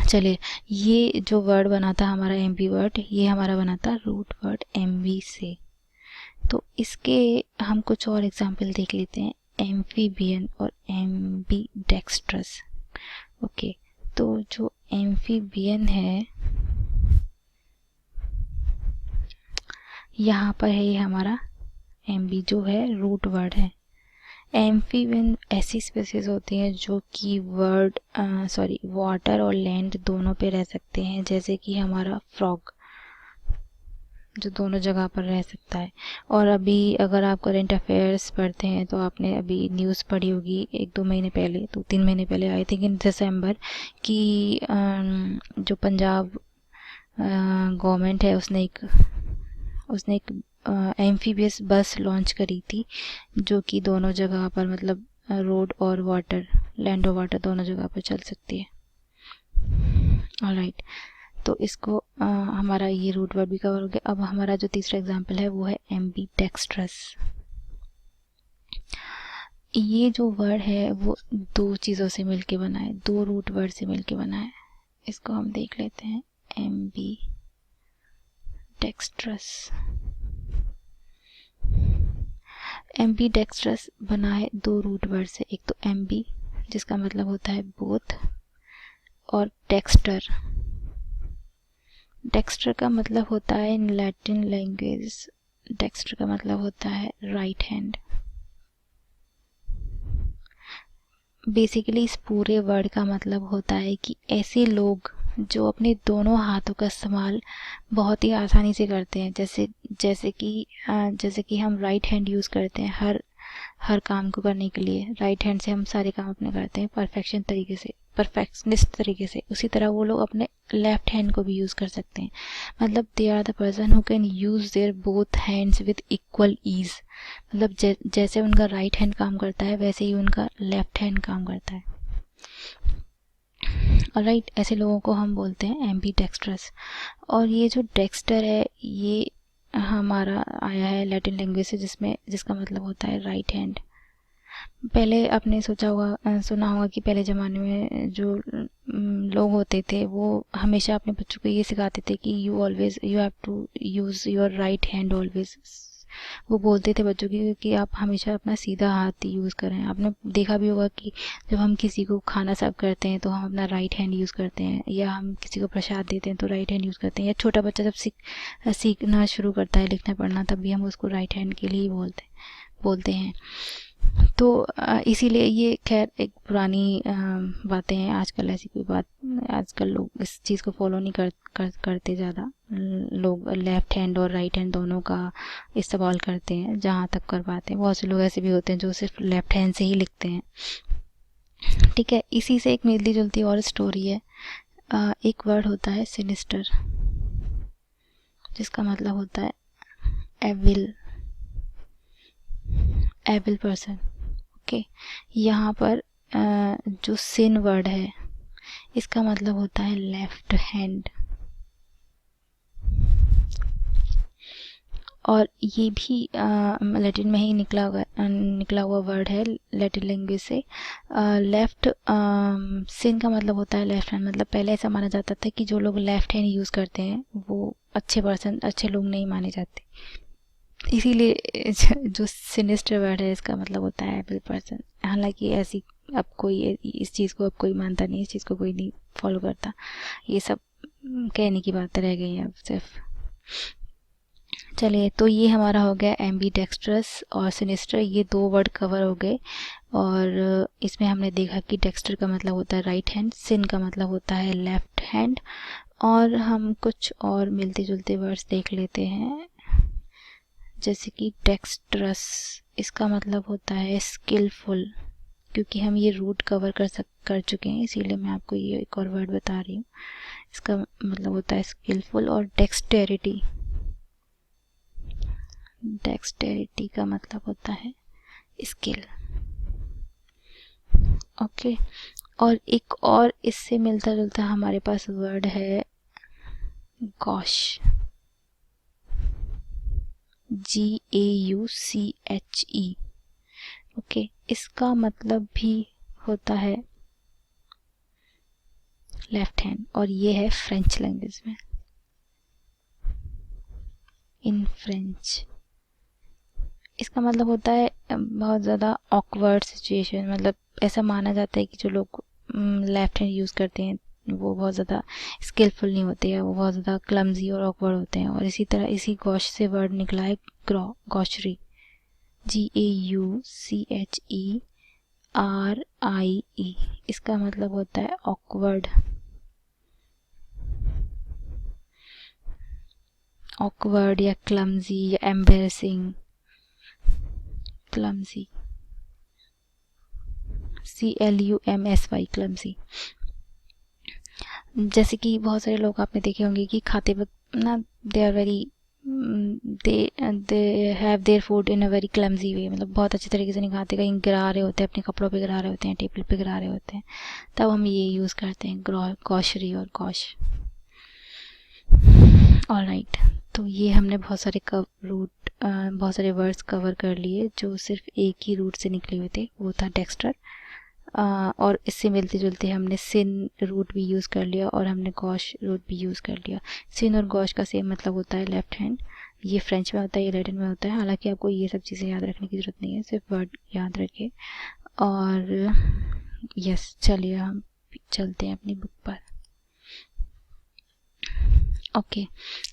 चलिए, ये जो वर्ड बना था हमारा एम्बीवर्ट, ये हमारा बना था रूट वर्ड एम्बी से। तो इसके हम कुछ और एग्जाम्पल देख लेते हैं, एम्फीबियन और एम्बीडेक्स्ट्रस। ओके, तो जो एम्फीबियन है यहाँ पर है, ये हमारा एम्बी जो है रूट वर्ड है। एम्फीबियन ऐसी स्पीसीज होती हैं जो कि वाटर और लैंड दोनों पे रह सकते हैं, जैसे कि हमारा फ्रॉग जो दोनों जगह पर रह सकता है। और अभी अगर आप करंट अफेयर्स पढ़ते हैं तो आपने अभी न्यूज़ पढ़ी होगी 1-2 महीने पहले, 2-3 महीने पहले, आई थिंक इन दिसंबर, कि जो पंजाब गवर्नमेंट है उसने एक एम्फीबियस बस लॉन्च करी थी, जो कि दोनों जगह पर, मतलब रोड और वाटर, लैंड और वाटर दोनों जगह पर चल सकती है। ऑलराइट, तो इसको हमारा ये रूट वर्ड भी कवर हो गया। अब हमारा जो तीसरा एग्जांपल है वो है एम्बीडेक्स्ट्रस। ये जो वर्ड है वो दो चीज़ों से मिलके बना है, दो रूट वर्ड से मिलके बना है। इसको हम देख लेते हैं, एम्बीडेक्स्ट्रस। एम्बीडेक्स्ट्रस बना है दो रूट वर्ड से, एक तो एम्बी जिसका मतलब होता है बोथ, और डेक्स्टर। डेक्स्टर का मतलब होता है इन लैटिन लैंग्वेज, डेक्स्टर का मतलब होता है राइट हैंड। बेसिकली इस पूरे वर्ड का मतलब होता है कि ऐसे लोग जो अपने दोनों हाथों का इस्तेमाल बहुत ही आसानी से करते हैं, जैसे कि हम राइट हैंड यूज़ करते हैं हर काम को करने के लिए। राइट हैंड से हम सारे काम अपने करते हैं परफेक्शनिस्ट तरीके से। उसी तरह वो लोग अपने लेफ्ट हैंड को भी यूज़ कर सकते हैं। मतलब they are the person who can use their both hands with equal ease. मतलब जैसे उनका राइट हैंड काम करता है वैसे ही उनका लेफ्ट हैंड काम करता है। ऑलराइट, ऐसे लोगों को हम बोलते हैं एम्बीडेक्स्ट्रस। और ये जो डेक्स्टर है ये हमारा आया है लैटिन लैंग्वेज से, जिसका मतलब होता है राइट हैंड। पहले आपने सुना होगा कि पहले ज़माने में जो लोग होते थे वो हमेशा अपने बच्चों को ये सिखाते थे कि you have to use your right hand always. वो बोलते थे बच्चों की कि आप हमेशा अपना सीधा हाथ यूज़ करें। आपने देखा भी होगा कि जब हम किसी को खाना सर्व करते हैं तो हम अपना राइट हैंड यूज़ करते हैं, या हम किसी को प्रसाद देते हैं तो राइट हैंड यूज़ करते हैं, या छोटा बच्चा जब सीखना शुरू करता है लिखना पढ़ना तब भी हम उसको राइट हैंड के लिए ही बोलते हैं। तो इसीलिए ये खैर एक पुरानी बातें हैं। आजकल ऐसी कोई बात, आजकल लोग इस चीज़ को फॉलो नहीं करते ज़्यादा। लोग लेफ़्ट हैंड और राइट हैंड दोनों का इस्तेमाल करते हैं जहाँ तक कर पाते हैं। बहुत से लोग ऐसे भी होते हैं जो सिर्फ लेफ़्ट हैंड से ही लिखते हैं। ठीक है, इसी से एक मिलती जुलती और स्टोरी है। एक वर्ड होता है सिनिस्टर, जिसका मतलब होता है एविल पर्सन। ओके, यहाँ पर जो सिन वर्ड है इसका मतलब होता है लेफ्ट हैंड। और ये भी लैटिन में ही निकला हुआ वर्ड है, लैटिन लैंग्वेज से। लेफ्ट सिन का मतलब होता है लेफ्ट हैंड। मतलब पहले ऐसा माना जाता था कि जो लोग लेफ्ट हैंड यूज़ करते हैं वो अच्छे लोग नहीं माने जाते। इसीलिए जो सिनिस्टर वर्ड है इसका मतलब होता है एविल पर्सन। हालांकि ऐसी अब कोई इस चीज़ को अब कोई मानता नहीं, इस चीज़ को कोई नहीं फॉलो करता। ये सब कहने की बातें रह गई हैं अब सिर्फ। चलिए, तो ये हमारा हो गया एम्बीडेक्स्ट्रस और सिनिस्टर, ये दो वर्ड कवर हो गए। और इसमें हमने देखा कि डेक्स्टर का मतलब होता है राइट हैंड, सिन का मतलब होता है लेफ्ट हैंड। और हम कुछ और मिलते जुलते वर्ड्स देख लेते हैं, जैसे कि डेक्स्ट्रस, इसका मतलब होता है स्किलफुल। क्योंकि हम ये रूट कवर कर चुके हैं इसीलिए मैं आपको ये एक और वर्ड बता रही हूँ। इसका मतलब होता है स्किलफुल। और डेक्सटेरिटी, डेक्सटेरिटी का मतलब होता है स्किल। ओके, और एक और इससे मिलता जुलता हमारे पास वर्ड है गॉश, GAUCHE। ओके, इसका मतलब भी होता है लेफ्ट हैंड, और ये है फ्रेंच लैंग्वेज में, इन फ्रेंच। इसका मतलब होता है बहुत ज़्यादा ऑकवर्ड सिचुएशन, मतलब ऐसा माना जाता है कि जो लोग लेफ्ट हैंड यूज़ करते हैं वो बहुत ज़्यादा स्किलफुल नहीं होते हैं, वो बहुत ज़्यादा क्लमजी और ऑकवर्ड होते हैं। और इसी तरह इसी गॉश से वर्ड निकला है गॉशरी, GAUCHERIE। इसका मतलब होता है ऑकवर्ड, ऑकवर्ड या क्लमजी या एम्बेरसिंग। Clumsy, CLUMSY, clumsy. जैसे कि बहुत सारे लोग आपने देखे होंगे कि खाते वक्त ना they are very they have their food in a very clumsy way, मतलब बहुत अच्छे तरीके से नहीं खाते, कहीं गिरा रहे होते हैं, अपने कपड़ों पे गिरा रहे होते हैं, टेबल पे गिरा रहे होते हैं, तब हम ये यूज़ करते हैं गॉशरी और गॉश। ऑलराइट, तो ये हमने बहुत सारे बहुत सारे वर्ड्स कवर कर लिए जो सिर्फ एक ही रूट से निकले हुए थे, वो था डेक्स्टर। और इससे मिलते जुलते हमने सिन रूट भी यूज़ कर लिया और हमने गॉश रूट भी यूज़ कर लिया। सिन और गॉश का सेम मतलब होता है लेफ्ट हैंड, ये फ्रेंच में होता है, ये लैटिन में होता है। हालांकि आपको ये सब चीज़ें याद रखने की ज़रूरत नहीं है, सिर्फ वर्ड याद रखिए। और यस, चलिए हम चलते हैं अपनी बुक पर। ओके,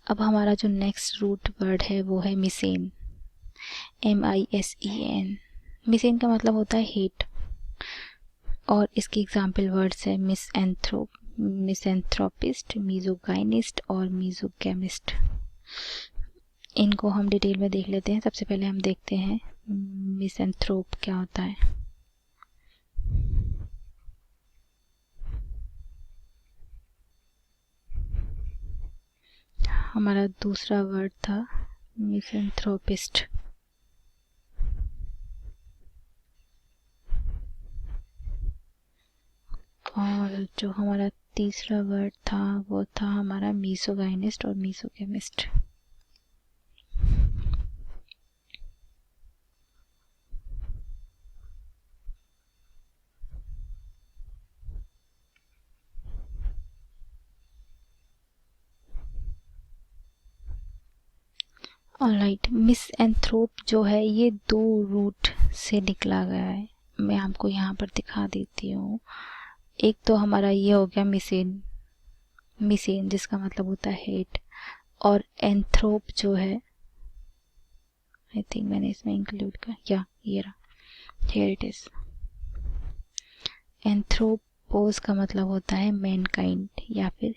अब हमारा जो नेक्स्ट रूट वर्ड है वो है मिसेन, MISEN। मिसेन का मतलब होता है हेट, और इसके एग्जाम्पल वर्ड्स है मिसएंथ्रोपिस्ट, मिजोगाइनिस्ट और मिजोकेमिस्ट। इनको हम डिटेल में देख लेते हैं। सबसे पहले हम देखते हैं मिसएंथ्रोप क्या होता है। हमारा दूसरा वर्ड था मिसएंथ्रोपिस्ट, और जो हमारा तीसरा वर्ड था वो था हमारा मिसोगाइनिस्ट और मिसोकेमिस्ट। ऑलराइट, मिसएंथ्रोप जो है ये दो रूट से निकला गया है, मैं आपको यहाँ पर दिखा देती हूँ। एक तो हमारा ये हो गया मिसेन, मिसेन जिसका मतलब होता है हेट, और एंथ्रोप जो है, आई थिंक मैंने इसमें इंक्लूड कर, या ये रहा, हियर इट इज। एंथ्रोपोस का मतलब होता है मैनकाइंड या फिर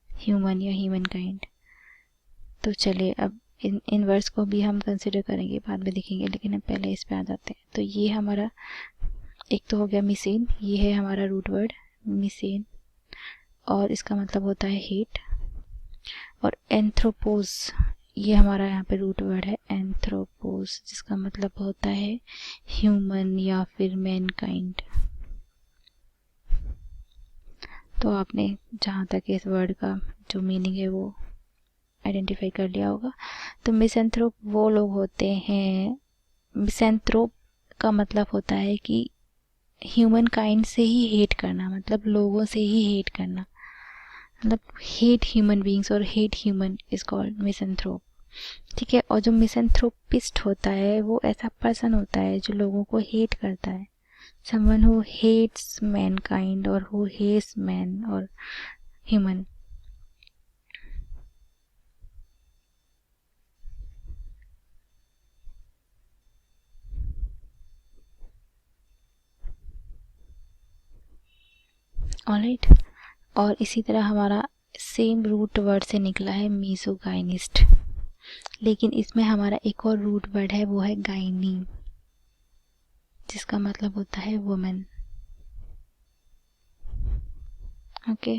ह्यूमन या ह्यूमन काइंड। तो चलिए अब इन वर्ड्स को भी हम कंसिडर करेंगे, बाद में देखेंगे, लेकिन हम पहले इस पे आ जाते हैं। तो ये हमारा एक तो हो गया मिसेन, ये है हमारा रूट वर्ड मिसेन, और इसका मतलब होता है हेट। और एंथ्रोपोज, ये हमारा यहाँ पे रूट वर्ड है एंथ्रोपोज, जिसका मतलब होता है ह्यूमन या फिर मैनकाइंड। तो आपने जहाँ तक इस वर्ड का जो मीनिंग है वो आइडेंटिफाई कर लिया होगा। तो मिसएंथ्रोप वो लोग होते हैं, मिसएंथ्रोप का मतलब होता है कि ह्यूमन काइंड से ही हेट करना, मतलब लोगों से ही हेट करना, मतलब हेट ह्यूमन बीइंग्स और hate human is called misanthrope. ठीक है, और जो मिसएंथ्रोपिस्ट होता है वो ऐसा पर्सन होता है जो लोगों को हेट करता है, समवन हु हेट्स मैनकाइंड और हु हेट्स मैन और ह्यूमन। ऑलराइट, और इसी तरह हमारा सेम रूट वर्ड से निकला है मिसोगाइनिस्ट, लेकिन इसमें हमारा एक और रूट वर्ड है वो है गाइनी, जिसका मतलब होता है वुमेन। ओके,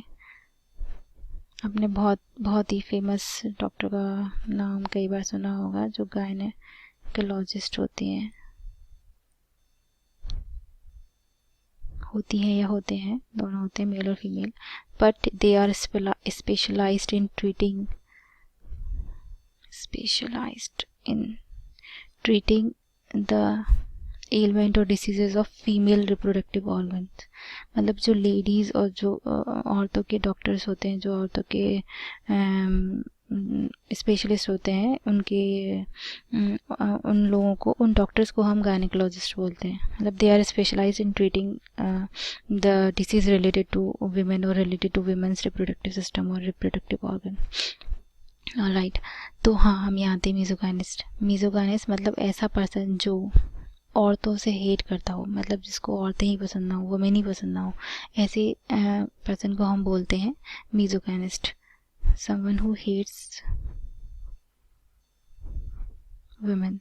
आपने बहुत बहुत ही फेमस डॉक्टर का नाम कई बार सुना होगा, जो गायनेकोलॉजिस्ट होती हैं, होती हैं या होते हैं, दोनों होते हैं, मेल और female, but they are specialized in treating the ailment और diseases of female reproductive organs. मतलब जो लेडीज़ और जो औरतों के डॉक्टर्स होते हैं, जो औरतों के स्पेशलिस्ट होते हैं, उन लोगों को, उन डॉक्टर्स को हम गायनेकोलॉजिस्ट बोलते हैं। मतलब they are specialized in treating the disease related to women और related to women's reproductive system और रिप्रोडक्टिव ऑर्गन। राइट, तो हाँ, हम यहाँ आते हैं मीजोगाइनिस्ट। मीजोगाइनिस्ट मतलब ऐसा पर्सन जो औरतों से हेट करता हो, मतलब जिसको औरतें ही पसंद ना हो, वुमेन ही पसंद ना हो, ऐसे पर्सन को हम बोलते हैं misogynist. Someone who hates women.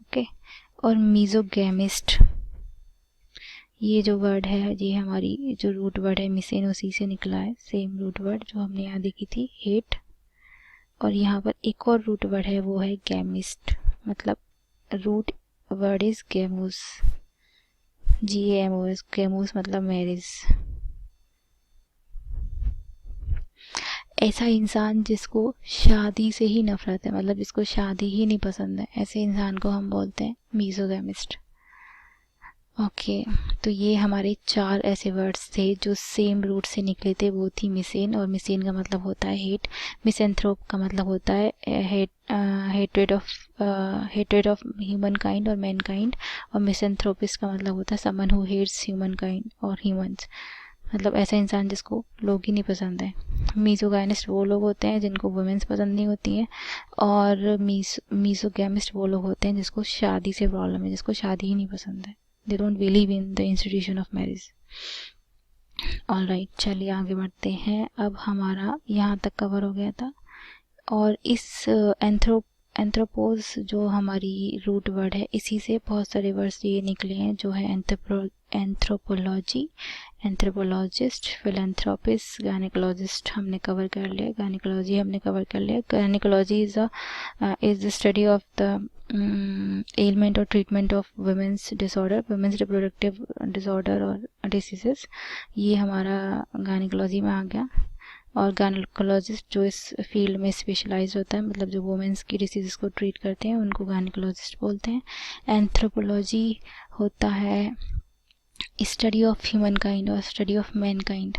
Okay, और मीजोगैमिस्ट, ये जो वर्ड है, ये हमारी जो रूट वर्ड है मिसेन, उसी से निकला है, सेम रूट वर्ड जो हमने यहाँ देखी थी, हेट। और यहाँ पर एक और रूट वर्ड है, वो है गैमिस्ट। मतलब रूट वर्ड इज गैमूस, GAMOS, गैमूस मतलब मैरिज। ऐसा इंसान जिसको शादी से ही नफरत है, मतलब जिसको शादी ही नहीं पसंद है, ऐसे इंसान को हम बोलते हैं मीजोगैमिस्ट। ओके, तो ये हमारे 4 ऐसे वर्ड्स थे जो सेम रूट से निकले थे, वो थी मिसेन, और मिसेन का मतलब होता है हेट। मिसेंथ्रोप का मतलब होता है हेट्रेड ऑफ ह्यूमन काइंड और मैन काइंड, और मिसेंथ्रोपिस्ट का मतलब होता है someone who hates human kind और ह्यूमंस, मतलब ऐसा इंसान जिसको लोग ही नहीं पसंद है। मीजोगाइनिस्ट वो लोग होते हैं जिनको वुमेन्स पसंद नहीं होती हैं, और मीजोगैमिस्ट वो लोग होते हैं जिसको शादी से प्रॉब्लम है, जिसको शादी ही नहीं पसंद है। They don't believe in the institution of marriage. All right, चलिए आगे बढ़ते हैं। अब हमारा यहाँ तक कवर हो गया था, और इस एंथ्रोपोज जो हमारी रूट वर्ड है, इसी से बहुत सारे वर्ड्स ये निकले हैं, जो है एंथ्रोपोलॉजी, एंथ्रोपोलॉजिस्ट, फिलैंथ्रोपिस्ट, गायनेकोलॉजिस्ट हमने कवर कर लिया, गायनेकोलॉजी हमने कवर कर लिया। Gynaecology is the study of the ailment और treatment of women's disorder, women's reproductive disorder और डिसीजेस, ये हमारा गायनेकोलॉजी में आ गया। और गायनेकोलॉजिस्ट जो इस फील्ड में स्पेशलाइज होता है, मतलब जो वुमेन्स की डिसीज़ को ट्रीट करते हैं, उनको गायनेकोलॉजिस्ट बोलते हैं। एंथ्रोपोलॉजी होता है स्टडी ऑफ ह्यूमन काइंड और study of man kind.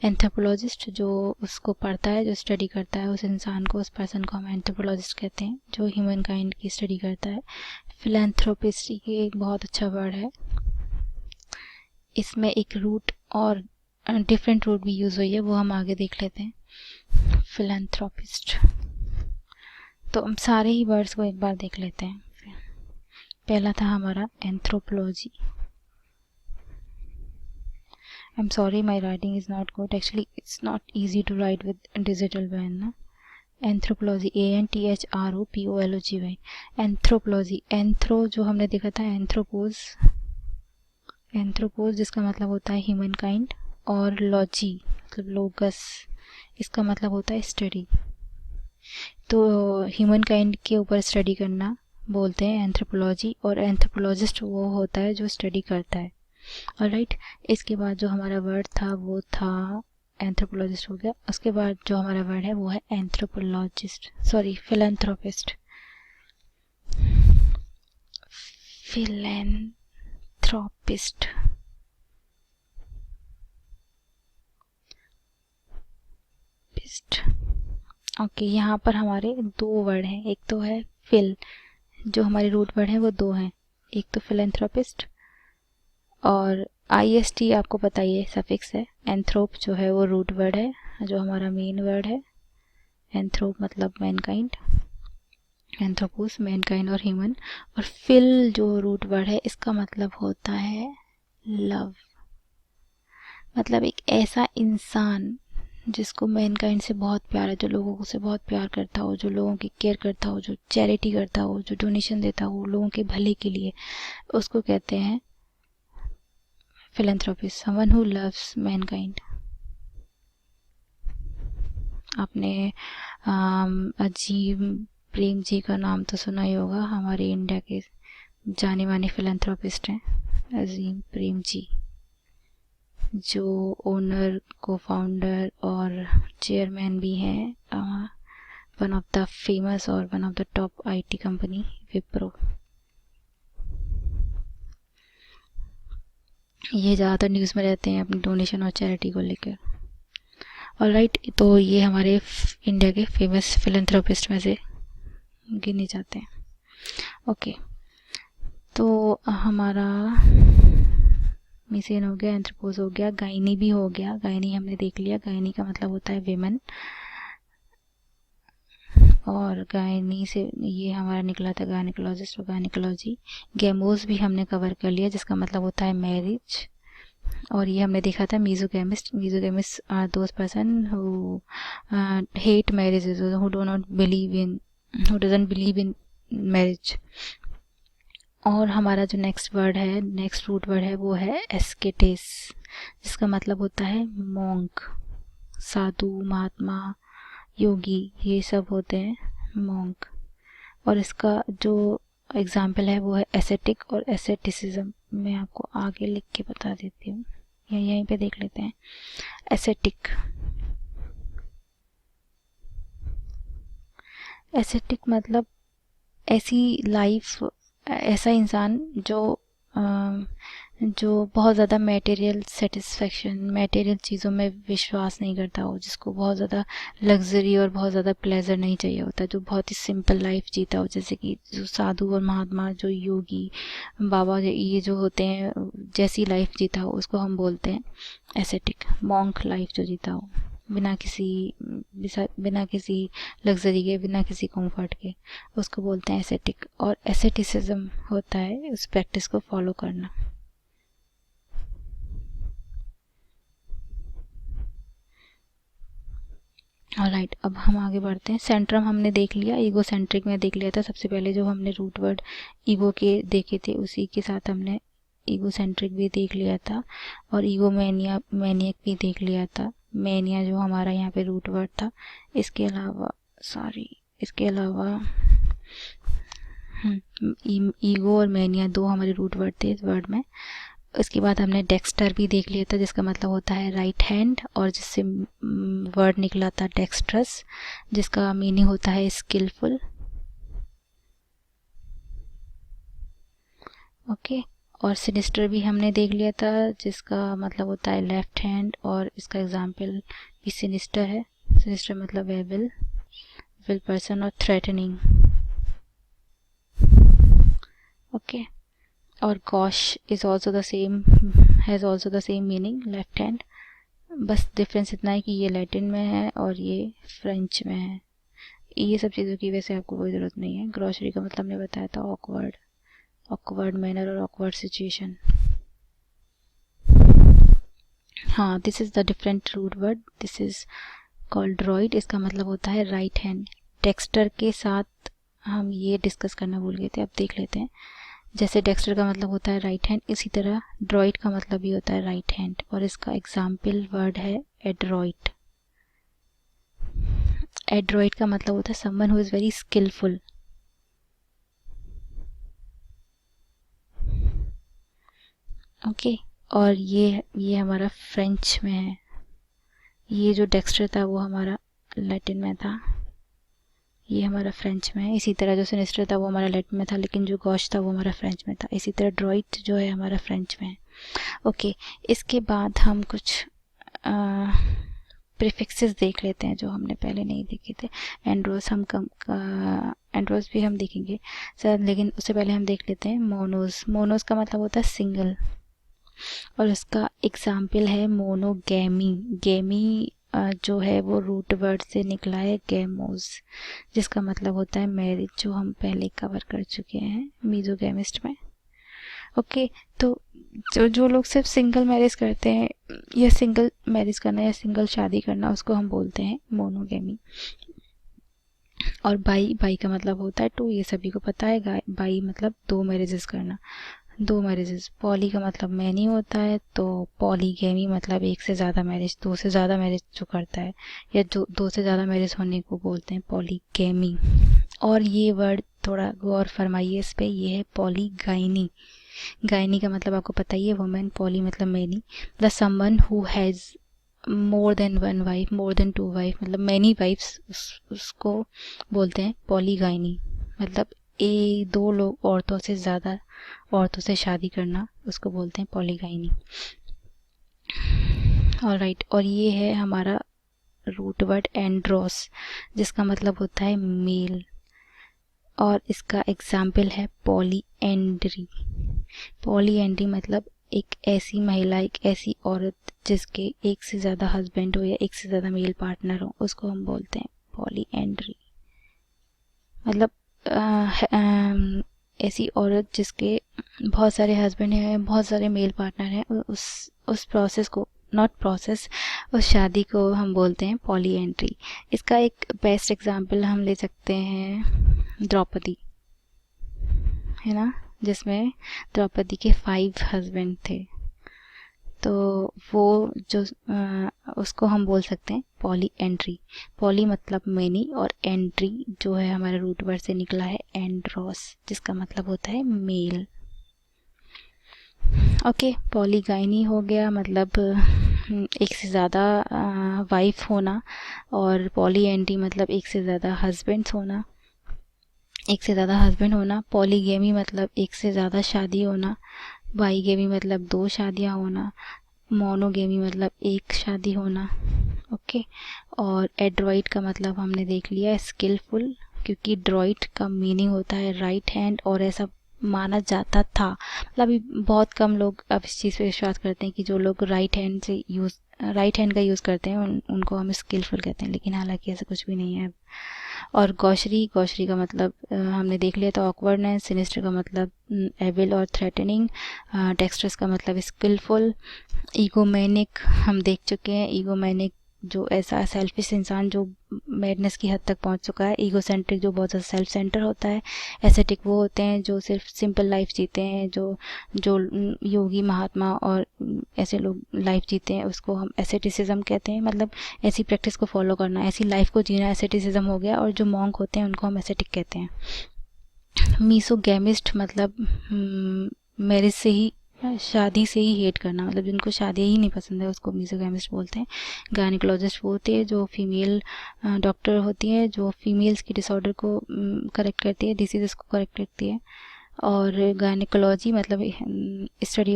Anthropologist जो उसको पढ़ता है, जो स्टडी करता है उस इंसान को, उस पर्सन को हम एंथ्रोपोलॉजिस्ट कहते हैं, जो ह्यूमन काइंड की स्टडी करता है। फिलैंथ्रोपिस्ट ये एक बहुत अच्छा वर्ड है, इसमें एक रूट और डिफरेंट रूट भी यूज़ हुई है, वो हम आगे देख लेते हैं। फिलैंथ्रोपिस्ट, तो हम सारे ही वर्ड्स को एक बार देख लेते हैं। पहला था हमारा anthropology. I'm sorry, my writing is not good. Actually, it's not easy to write with digital pen ना। Anthropology, ANTHROPOLOGY। एंथ्रोपोलॉजी, एंथ्रो जो हमने देखा था, एंथ्रोपोज, एंथ्रोपोज जिसका मतलब होता है ह्यूमन काइंड, और लॉजी मतलब लोगस, इसका मतलब होता है स्टडी। तो ह्यूमन काइंड के ऊपर स्टडी करना बोलते हैं एंथ्रोपोलॉजी, और एंथ्रोपोलॉजिस्ट वो होता है जो स्टडी करता है। ऑलराइट, इसके बाद जो हमारा वर्ड था वो था एंथ्रोपोलॉजिस्ट हो गया। उसके बाद जो हमारा वर्ड है वो है anthropologist, sorry philanthropist. Philanthropist, okay, यहाँ पर हमारे 2 वर्ड हैं। एक तो है फिल, जो हमारे रूट वर्ड हैं वो 2 हैं, एक तो फिलैंथ्रोपिस्ट, और IST आपको पता ही है सफिक्स है। एंथ्रोप जो है वो रूट वर्ड है, जो हमारा मेन वर्ड है। एंथ्रोप मतलब मैनकाइंड, एंथ्रोपोस मैनकाइंड और ह्यूमन, और फिल जो रूट वर्ड है, इसका मतलब होता है लव। मतलब एक ऐसा इंसान जिसको मैनकाइंड से बहुत प्यार है, जो लोगों से बहुत प्यार करता हो, जो लोगों की केयर करता हो, जो चैरिटी करता हो, जो डोनेशन देता हो लोगों के भले के लिए, उसको कहते हैं philanthropist, someone who loves mankind. आपने अजीम प्रेम जी का नाम तो सुना ही होगा, हमारे इंडिया के जाने माने फिलैंथ्रोपिस्ट हैं अजीम प्रेम जी, जो ओनर, को फाउंडर और चेयरमैन भी हैं वन ऑफ द फेमस और one of the top IT company Wipro. ये ज़्यादातर न्यूज़ में रहते हैं अपनी डोनेशन और चैरिटी को लेकर। ऑलराइट, तो ये हमारे इंडिया के फेमस फिलैंथ्रोपिस्ट में से गिने जाते हैं। ओके, तो हमारा मिसेन हो गया, एंथ्रोपोज हो गया, गायनी भी हो गया। गायनी हमने देख लिया, गायनी का मतलब होता है विमेन, और गायनी से ये हमारा निकला था गायनिकोलॉजिस्ट और गायनिकोलॉजी। गैमोस भी हमने कवर कर लिया, जिसका मतलब होता है मैरिज, और ये हमने देखा था misogamist. Misogamist are those person who hate marriages, who do not believe in, who doesn't believe in marriage. और हमारा जो नेक्स्ट वर्ड है, नेक्स्ट रूट वर्ड है, वो है एस्केटिस, जिसका मतलब होता है मॉन्क। साधु, महात्मा, योगी, ये सब होते हैं मॉन्क। और इसका जो एग्जाम्पल है वो है एसेटिक और एसेटिसिज्म। मैं आपको आगे लिख के बता देती हूँ, या यहीं पे देख लेते हैं। एसेटिक, एसेटिक मतलब ऐसी लाइफ, ऐसा इंसान जो बहुत ज़्यादा मटेरियल सेटिस्फेक्शन, मटेरियल चीज़ों में विश्वास नहीं करता हो, जिसको बहुत ज़्यादा लग्जरी और बहुत ज़्यादा प्लेजर नहीं चाहिए होता, जो बहुत ही सिंपल लाइफ जीता हो। जैसे कि जो साधु और महात्मा, जो योगी बाबा, ये जो होते हैं, जैसी लाइफ जीता हो उसको हम बोलते हैं एसेटिक। मॉन्क लाइफ जो जीता हो, बिना किसी लग्जरी के, बिना किसी कंफर्ट के, उसको बोलते हैं एसेटिक। और एसेटिसिज्म होता है उस प्रैक्टिस को फॉलो करना। ऑलराइट, अब हम आगे बढ़ते हैं। सेंट्रम हमने देख लिया, ईगो सेंट्रिक में देख लिया था सबसे पहले, जो हमने रूट वर्ड ईगो के देखे थे उसी के साथ हमने ईगो सेंट्रिक भी देख लिया था, और ईगो मैनिया, मैनियक भी देख लिया था। मैनिया जो हमारा यहाँ पे रूट वर्ड था। इसके अलावा ईगो और मैनिया दो हमारे रूट वर्ड थे इस वर्ड में। इसके बाद हमने डेक्स्टर भी देख लिया था, जिसका मतलब होता है राइट हैंड, और जिससे वर्ड निकला था डेक्स्ट्रस, जिसका मीनिंग होता है स्किलफुल। ओके, और सिनिस्टर भी हमने देख लिया था, जिसका मतलब होता है लेफ्ट हैंड, और इसका एग्जाम्पल भी सिनिस्टर है। सिनिस्टर मतलब विल पर्सन और थ्रेटनिंग। ओके, और gosh is also the same, has also the same meaning, left hand. बस डिफरेंस इतना है कि ये लैटिन में है और ये फ्रेंच में है। ये सब चीज़ों की वैसे आपको कोई ज़रूरत नहीं है। ग्रॉसरी का मतलब हमने बताया था ऑकवर्ड, ऑकवर्ड मैनर और ऑकवर्ड सिचुएशन। हाँ, this is the different root word, this is called droit, इसका मतलब होता है राइट हैंड। डेक्स्टर के साथ हम ये डिस्कस करना भूल गए थे, अब देख लेते हैं। जैसे डेक्स्टर का मतलब होता है राइट हैंड, इसी तरह ड्रॉइड का मतलब भी होता है राइट हैंड, और इसका एग्जाम्पल वर्ड है एड्रॉइड। एड्रॉइड का मतलब होता है someone who is very skilful. Okay, और ये हमारा फ्रेंच में है। ये जो डेक्स्टर था वो हमारा लैटिन में था, ये हमारा फ्रेंच में है। इसी तरह जो सिनिस्टर था वो हमारा लैटिन में था, लेकिन जो गॉश था वो हमारा फ्रेंच में था। इसी तरह ड्रॉइड जो है हमारा फ्रेंच में है। ओके, इसके बाद हम कुछ प्रीफिक्सेस देख लेते हैं जो हमने पहले नहीं देखे थे। एंड्रोस एंड्रोस भी हम देखेंगे सर, लेकिन उससे पहले हम देख लेते हैं मोनोस। मोनोस का मतलब होता है सिंगल, और इसका एग्जाम्पल है मोनोगैमी। गैमी जो है वो रूट वर्ड से निकला है गैमोस, जिसका मतलब होता है मैरिज, जो हम पहले कवर कर चुके हैं मीजोगैमिस्ट में। ओके, तो जो लोग सिर्फ सिंगल मैरिज करते हैं, या सिंगल मैरिज करना या सिंगल शादी करना, उसको हम बोलते हैं मोनोगैमी। और बाई का मतलब होता है टू, ये सभी को पता है। बाई मतलब दो मैरिजेस करना, दो मैरिजेस। पॉली का मतलब मैनी होता है, तो पॉलीगैमी मतलब एक से ज़्यादा मैरिज, दो से ज़्यादा मैरिज जो करता है, या जो दो से ज़्यादा मैरिज होने को बोलते हैं पॉलीगैमी। और ये वर्ड थोड़ा गौर फरमाइए इस पे, ये है पॉलीगाइनी। गायनी का मतलब आपको पता ही है, वुमेन। पॉली मतलब मैनी, मतलब someone who has more than one wife, more than two wife, मतलब मैनी वाइफ्स, उसको बोलते हैं पॉलीगाइनी। मतलब दो लोग औरतों से ज़्यादा औरतों से शादी करना, उसको बोलते हैं पॉलीगाइनी। ऑलराइट, और ये है हमारा रूट वर्ड एंड्रोस, जिसका मतलब होता है मेल, और इसका एग्जाम्पल है पॉलीएंड्री। पॉलीएंड्री मतलब एक ऐसी महिला, एक ऐसी औरत जिसके एक से ज़्यादा हस्बैंड हो या एक से ज़्यादा मेल पार्टनर हो, उसको हम बोलते हैं पॉलीएंड्री। मतलब ऐसी औरत जिसके बहुत सारे हस्बैंड हैं, बहुत सारे मेल पार्टनर हैं, उस प्रोसेस को, नॉट प्रोसेस, उस शादी को हम बोलते हैं पॉलीएंड्री। इसका एक बेस्ट एग्जांपल हम ले सकते हैं द्रौपदी, है ना, जिसमें द्रौपदी के 5 हस्बैंड थे। तो वो जो उसको हम बोल सकते हैं पॉली एंट्री। पॉली मतलब मैनी, और एंट्री जो है हमारे रूट वर्ड से निकला है एंड्रोस, जिसका मतलब होता है मेल। ओके, पॉलीगाइनी हो गया, मतलब एक से ज़्यादा वाइफ होना, और पॉली एंट्री मतलब एक से ज़्यादा हस्बैंड्स होना, एक से ज़्यादा हस्बैंड होना। पॉलीगेमी मतलब एक से ज़्यादा शादी होना। बाईगेमी मतलब 2 शादियाँ होना। मोनोगेमी मतलब एक शादी होना। ओके, और एड्रॉइड का मतलब हमने देख लिया स्किलफुल, क्योंकि ड्रॉइड का मीनिंग होता है राइट हैंड, और ऐसा माना जाता था, मतलब अभी बहुत कम लोग अब इस चीज़ पे विश्वास करते हैं कि जो लोग राइट हैंड का यूज़ करते हैं उनको हम स्किलफुल कहते हैं, लेकिन हालांकि ऐसा कुछ भी नहीं है। और गौशरी का मतलब हमने देख लिया था ऑकवर्डनेस। सिनिस्टर का मतलब एविल और थ्रेटनिंग। डेक्स्ट्रस का मतलब स्किलफुल। ईगोमैनिक हम देख चुके हैं। ईगोमैनिक जो ऐसा सेल्फिश इंसान जो मैडनेस की हद तक पहुंच चुका है। ईगोसेंट्रिक जो बहुत ज़्यादा सेल्फ सेंटर होता है। एसेटिक वो होते हैं जो सिर्फ सिंपल लाइफ जीते हैं, जो योगी महात्मा और ऐसे लोग लाइफ जीते हैं, उसको हम एसेटिसिज्म कहते हैं। मतलब ऐसी प्रैक्टिस को फॉलो करना, ऐसी लाइफ को जीना एसेटिसिज्म हो गया। और जो मॉन्क होते हैं उनको हम एसेटिक कहते हैं। मीसोगैमिस्ट मतलब मैरिज से ही, शादी से ही हेट करना, मतलब जिनको शादी ही नहीं पसंद है उसको मीसोगैमिस्ट बोलते हैं। गायनिकोलॉजिस्ट वो होती है जो फीमेल डॉक्टर होती है, जो फीमेल्स की डिसऑर्डर को करेक्ट करती है, डिसीजेस को करेक्ट करती है। और गायनिकोलॉजी मतलब स्टडी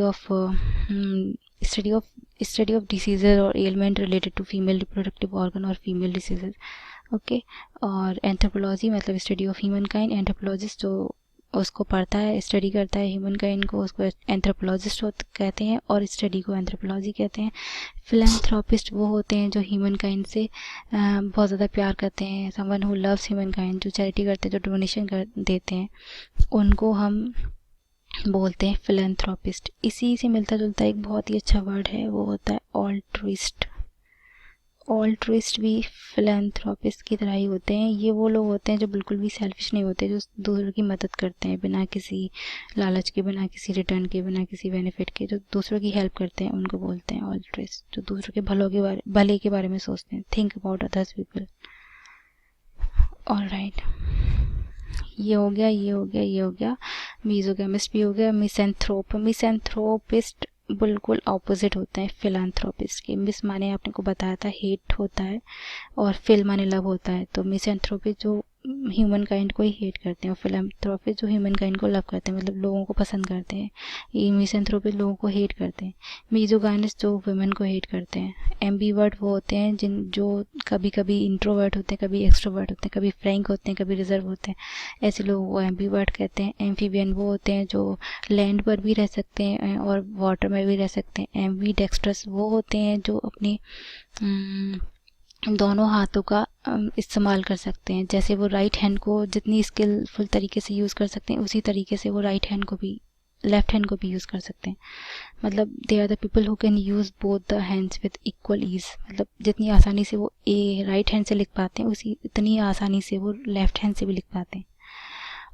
ऑफ डिसीजेज और element related to female reproductive organ और फीमेल डिसीजेज। ओके, और एंथ्रोपोलॉजी मतलब study of human kind. Anthropologist जो उसको पढ़ता है, स्टडी करता है ह्यूमन काइंड को, उसको एंथ्रोपोलॉजिस्ट कहते हैं, और स्टडी को एंथ्रोपोलॉजी कहते हैं। फिलैंथ्रोपिस्ट वो होते हैं जो ह्यूमन काइंड से बहुत ज़्यादा प्यार करते हैं। Someone who loves human kind, जो चैरिटी करते हैं, जो डोनेशन देते हैं, उनको हम बोलते हैं फिलैंथ्रोपिस्ट। इसी से मिलता जुलता एक बहुत ही अच्छा वर्ड है, वो होता है ऑल्ट्रुइस्ट। ऑल्ट्रुइस्ट भी फिलैंथ्रोपिस्ट की तरह ही होते हैं। ये वो लोग होते हैं जो बिल्कुल भी सेल्फिश नहीं होते, जो दूसरों की मदद करते हैं बिना किसी लालच के, बिना किसी रिटर्न के, बिना किसी बेनिफिट के, जो दूसरों की हेल्प करते हैं उनको बोलते हैं ऑल्ट्रुइस्ट। जो दूसरों के भले के बारे में सोचते हैं, think about others people. Alright, ये हो गया। मीजोगेमिस्ट भी हो गया। मिसेंथ्रोपिस्ट बिल्कुल ऑपोजिट होते हैं फिलैंथ्रोपिस्ट के। मिस माने आपने को बताया था हेट होता है, और फिल माने लव होता है। तो मिसेंथ्रोपिस्ट जो ह्यूमन काइंड को ही हेट करते हैं, और फिलैंथ्रोपिस्ट जो ह्यूमन काइंड को लव करते हैं, मतलब लोगों को पसंद करते हैं। ये मिसेंथ्रोपिस्ट लोगों को हेट करते हैं। मिजोगाइनिस्ट जो वुमेन को हेट करते हैं। एम्बीवर्ट वो होते हैं जो कभी कभी इंट्रोवर्ट होते हैं, कभी एक्सट्रोवर्ट होते हैं, कभी फ्रैंक होते हैं, कभी रिजर्व होते हैं। ऐसे लोगों को एम्बीवर्ट कहते हैं। एम्फीबियन वो होते हैं जो लैंड पर भी रह सकते हैं और वाटर में भी रह सकते हैं। एम्बीडेक्स्ट्रस वो होते हैं जो अपनी दोनों हाथों का इस्तेमाल कर सकते हैं। जैसे वो राइट हैंड को जितनी स्किलफुल तरीके से यूज़ कर सकते हैं, उसी तरीके से वो लेफ्ट हैंड को भी यूज़ कर सकते हैं। मतलब they are the people who can use both the hands with equal ease. मतलब जितनी आसानी से वो राइट हैंड से लिख पाते हैं, उसी इतनी आसानी से वो लेफ्ट हैंड से भी लिख पाते हैं।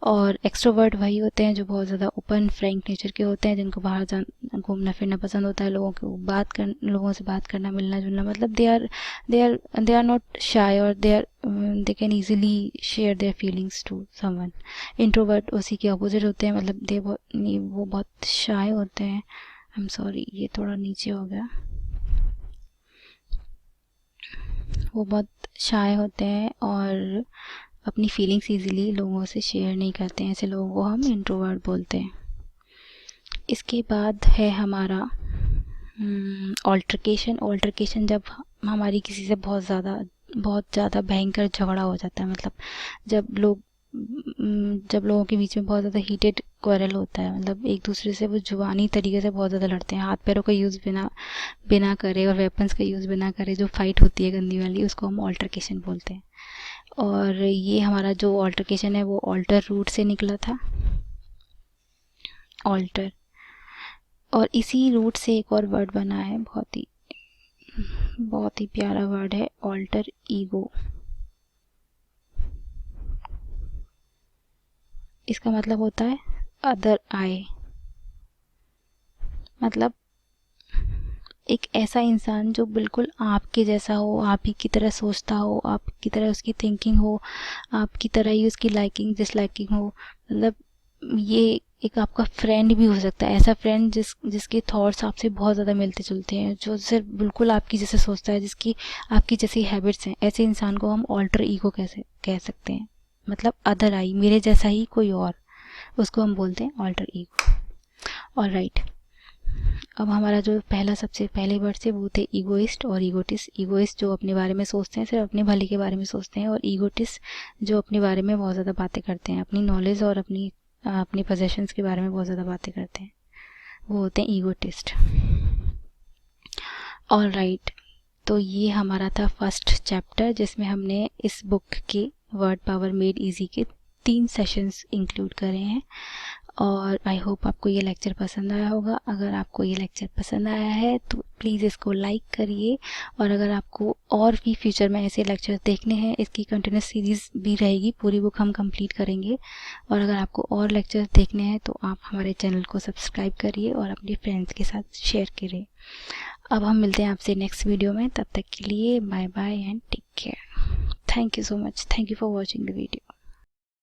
और एक्सट्रोवर्ट वही होते हैं जो बहुत ज़्यादा ओपन फ्रैंक नेचर के होते हैं, जिनको बाहर जाना घूमना फिरना पसंद होता है, लोगों से बात करना, मिलना जुलना, मतलब दे आर नॉट शाय और they can easily share their feelings to someone. Introvert उसी के अपोजिट होते हैं, मतलब वो बहुत शाय होते हैं। आई एम सॉरी, ये थोड़ा नीचे हो गया। वो बहुत शाय होते हैं और अपनी फीलिंग्स इजीली लोगों से शेयर नहीं करते हैं, ऐसे लोगों को हम इंट्रोवर्ट बोलते हैं। इसके बाद है हमारा ऑल्टरकेशन, जब हमारी किसी से बहुत ज़्यादा भयंकर झगड़ा हो जाता है, मतलब जब लोगों के बीच में बहुत ज़्यादा हीटेड क्वारल होता है, मतलब एक दूसरे से वो जुबानी तरीके से बहुत ज़्यादा लड़ते हैं, हाथ पैरों का यूज़ बिना करे और वेपन्स का यूज़ बिना करे जो फाइट होती है गंदी वाली, उसको हम ऑल्टरकेशन बोलते हैं। और ये हमारा जो ऑल्टरकेशन है वो ऑल्टर रूट से निकला था, ऑल्टर, और इसी रूट से एक और वर्ड बना है, बहुत ही प्यारा वर्ड है, ऑल्टर ईगो। इसका मतलब होता है अदर आई, मतलब एक ऐसा इंसान जो बिल्कुल आपके जैसा हो, आप ही की तरह सोचता हो, आपकी तरह उसकी थिंकिंग हो, आपकी तरह ही उसकी लाइकिंग डिसलाइकिंग हो, मतलब ये एक आपका फ्रेंड भी हो सकता है, ऐसा फ्रेंड जिसके थॉट्स आपसे बहुत ज़्यादा मिलते जुलते हैं, जो सिर्फ बिल्कुल आपकी जैसे सोचता है, जिसकी आपकी जैसी हैबिट्स हैं, ऐसे इंसान को हम ऑल्टर ईगो कैसे कह सकते हैं, मतलब अदर आई, मेरे जैसा ही कोई और, उसको हम बोलते हैं ऑल्टर ईगो। ऑलराइट, अब हमारा जो सबसे पहले वर्ड थे वो थे ईगोइस्ट और ईगोटिस्ट। ईगोइस्ट जो अपने बारे में सोचते हैं, सिर्फ अपने भले के बारे में सोचते हैं, और ईगोटिस्ट जो अपने बारे में बहुत ज़्यादा बातें करते हैं, अपनी नॉलेज और अपनी पोजेशंस के बारे में बहुत ज़्यादा बातें करते हैं, वो होते हैं ईगोटिस्ट। ऑलराइट, तो ये हमारा था फर्स्ट चैप्टर, जिसमें हमने इस बुक के वर्ड पावर मेड इजी के 3 सेशंस इंक्लूड करे हैं। और आई होप आपको ये लेक्चर पसंद आया होगा। अगर आपको ये लेक्चर पसंद आया है तो प्लीज़ इसको लाइक करिए, और अगर आपको और भी फ्यूचर में ऐसे लेक्चर देखने हैं, इसकी कंटिन्यूस सीरीज़ भी रहेगी, पूरी बुक हम कंप्लीट करेंगे। और अगर आपको और लेक्चर देखने हैं तो आप हमारे चैनल को सब्सक्राइब करिए और अपने फ्रेंड्स के साथ शेयर करिए। अब हम मिलते हैं आपसे नेक्स्ट वीडियो में, तब तक के लिए bye bye and take care. Thank you so much, thank you for watching the video.